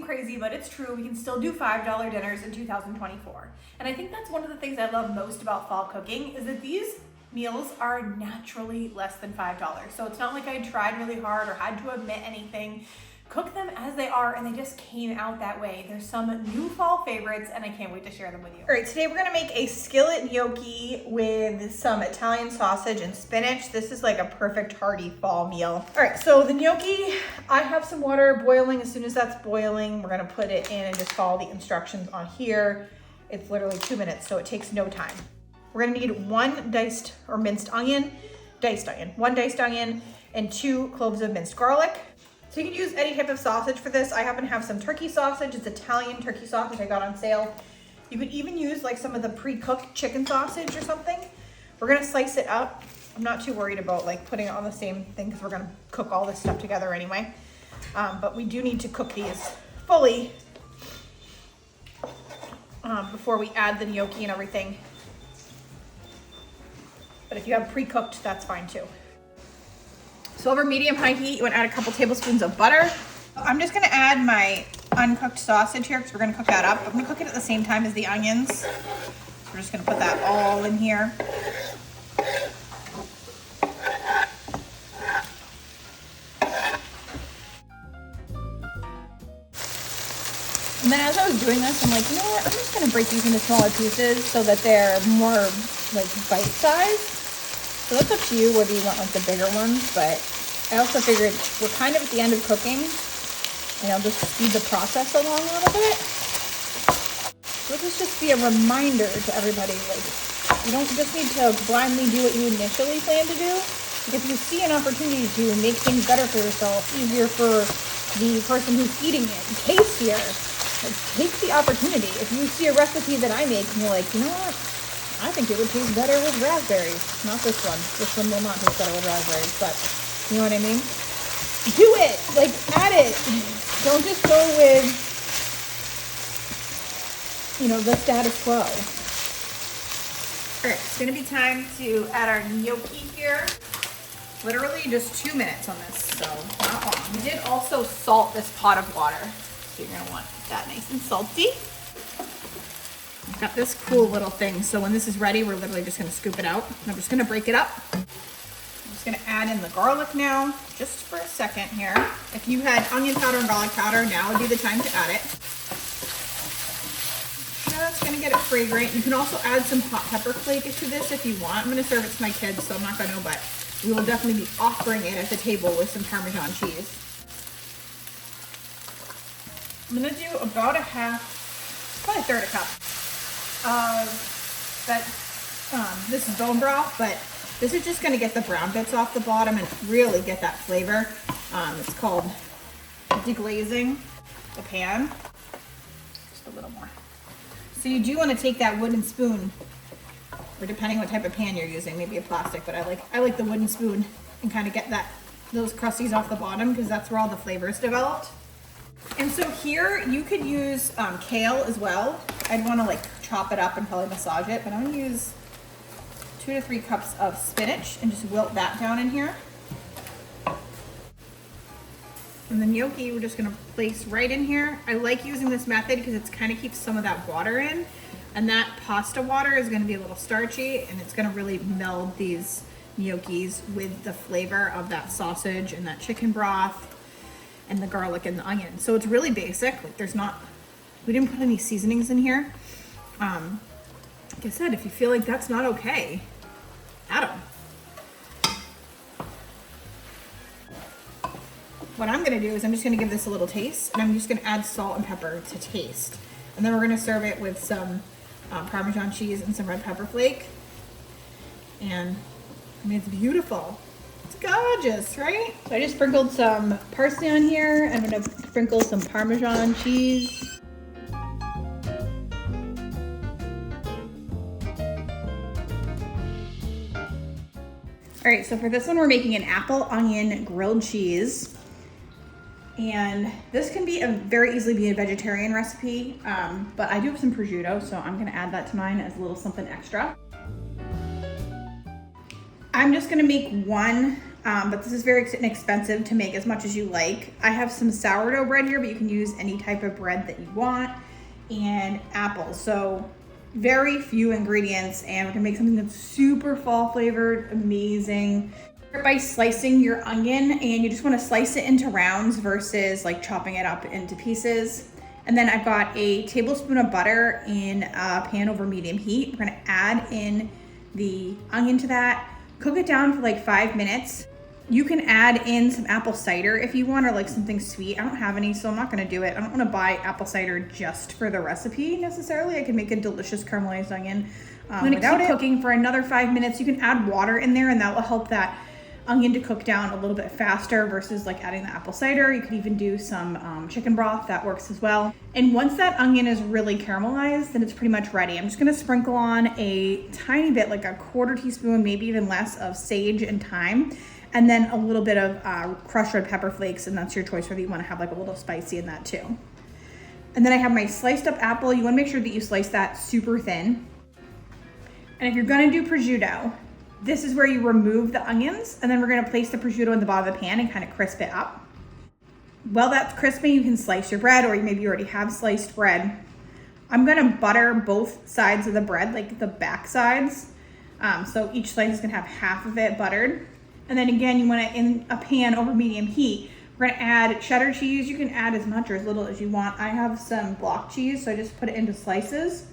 crazy, but it's true. We can still do $5 dinners in 2024. And I think that's one of the things I love most about fall cooking is that these meals are naturally less than $5. So it's not like I tried really hard or had to omit anything. Cook them as they are, and they just came out that way. There's some new fall favorites, and I can't wait to share them with you. All right, today we're gonna make a skillet gnocchi with some Italian sausage and spinach. This is like a perfect hearty fall meal. All right, so the gnocchi, I have some water boiling. As soon as that's boiling, we're gonna put it in and just follow the instructions on here. It's literally 2 minutes, so it takes no time. We're gonna need one diced or minced onion, one diced onion, and 2 cloves of minced garlic. So you can use any type of sausage for this. I happen to have some turkey sausage. It's Italian turkey sausage I got on sale. You could even use like some of the pre-cooked chicken sausage or something. We're gonna slice it up. I'm not too worried about like putting it on the same thing because we're gonna cook all this stuff together anyway. But we do need to cook these fully before we add the gnocchi and everything. But if you have pre-cooked, that's fine too. So over medium-high heat, you want to add a couple tablespoons of butter. I'm just going to add my uncooked sausage here because we're going to cook that up. I'm going to cook it at the same time as the onions. So we're just going to put that all in here. And then as I was doing this, I'm like, you know what? I'm just going to break these into smaller pieces so that they're more like bite-sized. So that's up to you whether you want like the bigger ones, but I also figured we're kind of at the end of cooking and I'll just speed the process along a little bit. So this just be a reminder to everybody, like you don't just need to blindly do what you initially plan to do. Like if you see an opportunity to make things better for yourself, easier for the person who's eating it, tastier, like take the opportunity. If you see a recipe that I make and you're like, you know what? I think it would taste better with raspberries. Not this one. This one will not taste better with raspberries, but you know what I mean? Do it! Like, add it! Don't just go with, you know, the status quo. All right, it's gonna be time to add our gnocchi here. Literally just 2 minutes on this, so not long. We did also salt this pot of water, so you're gonna want that nice and salty. I've got this cool little thing, so when this is ready, we're literally just gonna scoop it out. And I'm just gonna break it up. I'm just gonna add in the garlic now, just for a second here. If you had onion powder and garlic powder, now would be the time to add it. Just gonna get it fragrant. You can also add some hot pepper flakes to this if you want. I'm gonna serve it to my kids, so I'm not gonna, but we will definitely be offering it at the table with some Parmesan cheese. I'm gonna do about probably a third a cup of this is bone broth, but this is just gonna get the brown bits off the bottom and really get that flavor. It's called deglazing the pan. Just a little more. So you do want to take that wooden spoon, or depending what type of pan you're using, maybe a plastic, but I like the wooden spoon and kind of get those crusties off the bottom because that's where all the flavors developed. And so here you could use kale as well. I'd want to like chop it up and probably massage it, but I'm gonna use 2 to 3 cups of spinach and just wilt that down in here. And the gnocchi we're just gonna place right in here. I like using this method because it kind of keeps some of that water in, and that pasta water is gonna be a little starchy and it's gonna really meld these gnocchis with the flavor of that sausage and that chicken broth and the garlic and the onion. So it's really basic. Like we didn't put any seasonings in here. Like I said, if you feel like that's not okay, add them. What I'm gonna do is I'm just gonna give this a little taste, and I'm just gonna add salt and pepper to taste. And then we're gonna serve it with some Parmesan cheese and some red pepper flake. And I mean, it's beautiful. It's gorgeous, right? So I just sprinkled some parsley on here. I'm gonna sprinkle some Parmesan cheese. All right, so for this one, we're making an apple onion grilled cheese. And this can very easily be a vegetarian recipe, but I do have some prosciutto, so I'm gonna add that to mine as a little something extra. I'm just gonna make one but this is very inexpensive to make as much as you like. I have some sourdough bread here, but you can use any type of bread that you want, and apples. So very few ingredients, and we're gonna make something that's super fall flavored, amazing. Start by slicing your onion, and you just wanna slice it into rounds versus like chopping it up into pieces. And then I've got a tablespoon of butter in a pan over medium heat. We're gonna add in the onion to that, cook it down for like 5 minutes. You can add in some apple cider if you want, or like something sweet. I don't have any, so I'm not gonna do it. I don't wanna buy apple cider just for the recipe necessarily. I can make a delicious caramelized onion without it. Cooking for another 5 minutes. You can add water in there, and that will help that onion to cook down a little bit faster versus like adding the apple cider. You could even do some chicken broth, that works as well. And once that onion is really caramelized, then it's pretty much ready. I'm just gonna sprinkle on a tiny bit, like a 1/4 teaspoon, maybe even less, of sage and thyme, and then a little bit of crushed red pepper flakes, and that's your choice whether you wanna have like a little spicy in that too. And then I have my sliced up apple. You wanna make sure that you slice that super thin. And if you're gonna do prosciutto, this is where you remove the onions, and then we're gonna place the prosciutto in the bottom of the pan and kind of crisp it up. While that's crisping, you can slice your bread, or maybe you already have sliced bread. I'm gonna butter both sides of the bread, like the back sides. So each slice is gonna have half of it buttered. And then again, you wanna, in a pan over medium heat, we're gonna add cheddar cheese. You can add as much or as little as you want. I have some block cheese, so I just put it into slices.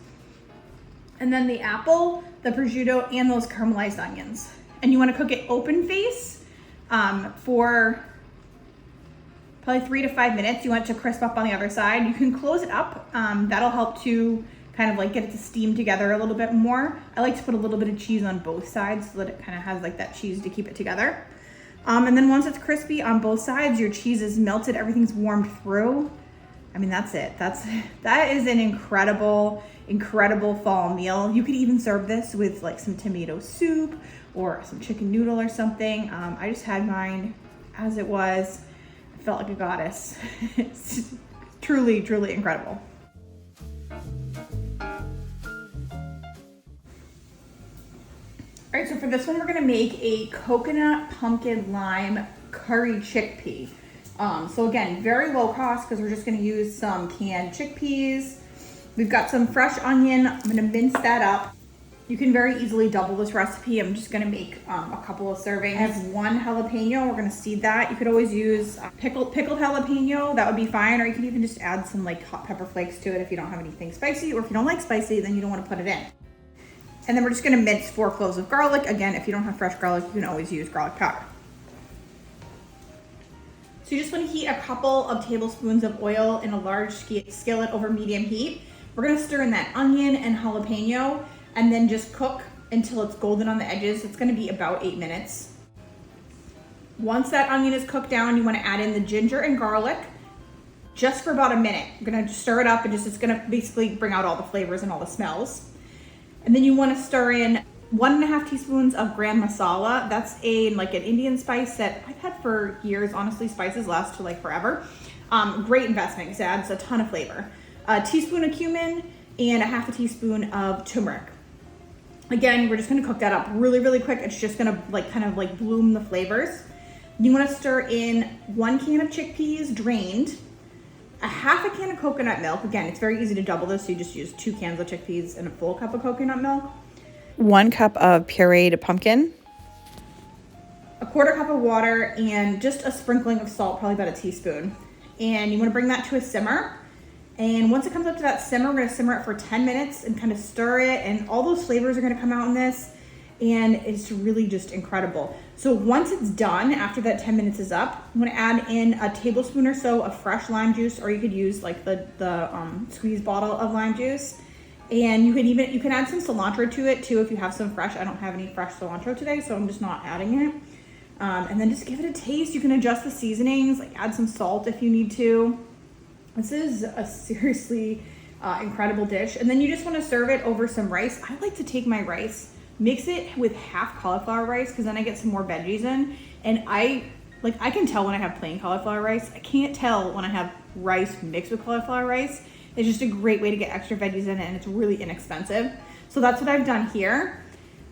And then the apple, the prosciutto, and those caramelized onions. And you wanna cook it open face for probably 3 to 5 minutes. You want it to crisp up on the other side. You can close it up. That'll help to kind of like get it to steam together a little bit more. I like to put a little bit of cheese on both sides so that it kind of has like that cheese to keep it together. And then once it's crispy on both sides, your cheese is melted, everything's warmed through. I mean, that's it. That is an incredible fall meal. You could even serve this with like some tomato soup or some chicken noodle or something. I just had mine as it was. I felt like a goddess. It's truly, truly incredible. All right, so for this one, we're gonna make a coconut pumpkin lime curry chickpea. So again, very low cost because we're just gonna use some canned chickpeas. We've got some fresh onion. I'm gonna mince that up. You can very easily double this recipe. I'm just gonna make a couple of servings. I have 1 jalapeno, we're gonna seed that. You could always use pickled jalapeno, that would be fine, or you can even just add some like hot pepper flakes to it if you don't have anything spicy, or if you don't like spicy, then you don't wanna put it in. And then we're just gonna mince 4 cloves of garlic. Again, if you don't have fresh garlic, you can always use garlic powder. So you just wanna heat a couple of tablespoons of oil in a large skillet over medium heat. We're gonna stir in that onion and jalapeno, and then just cook until it's golden on the edges. It's gonna be about 8 minutes. Once that onion is cooked down, you wanna add in the ginger and garlic just for about a minute. You're gonna just stir it up, and it's gonna basically bring out all the flavors and all the smells. And then you wanna stir in 1.5 teaspoons of gram masala. That's like an Indian spice that I've had for years. Honestly, spices last to like forever. Great investment because it adds a ton of flavor. A teaspoon of cumin and 1/2 teaspoon of turmeric. Again, we're just gonna cook that up really, really quick. It's just gonna like kind of like bloom the flavors. You wanna stir in 1 can of chickpeas drained, 1/2 can of coconut milk. Again, it's very easy to double this, so you just use 2 cans of chickpeas and a full cup of coconut milk. 1 cup of pureed pumpkin. 1/4 cup of water, and just a sprinkling of salt, probably about a teaspoon. And you wanna bring that to a simmer. And once it comes up to that simmer, we're gonna simmer it for 10 minutes and kind of stir it, and all those flavors are gonna come out in this, and it's really just incredible. So once it's done, after that 10 minutes is up, I'm gonna add in a tablespoon or so of fresh lime juice, or you could use like the squeeze bottle of lime juice. And you can add some cilantro to it too if you have some fresh. I don't have any fresh cilantro today, so I'm just not adding it. And then just give it a taste. You can adjust the seasonings, like add some salt if you need to. This is a seriously incredible dish. And then you just want to serve it over some rice. I like to take my rice, mix it with half cauliflower rice, because then I get some more veggies in. And I can tell when I have plain cauliflower rice. I can't tell when I have rice mixed with cauliflower rice. It's just a great way to get extra veggies in it, and it's really inexpensive. So that's what I've done here.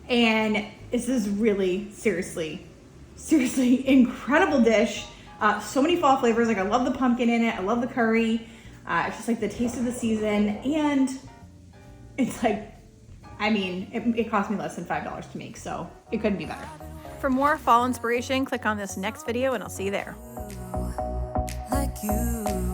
And this is really, seriously Seriously, incredible dish. So many fall flavors. Like I love the pumpkin in it. I love the curry. It's just like the taste of the season. And it's like, I mean, it cost me less than $5 to make, so it couldn't be better. For more fall inspiration, click on this next video and I'll see you there. Like you.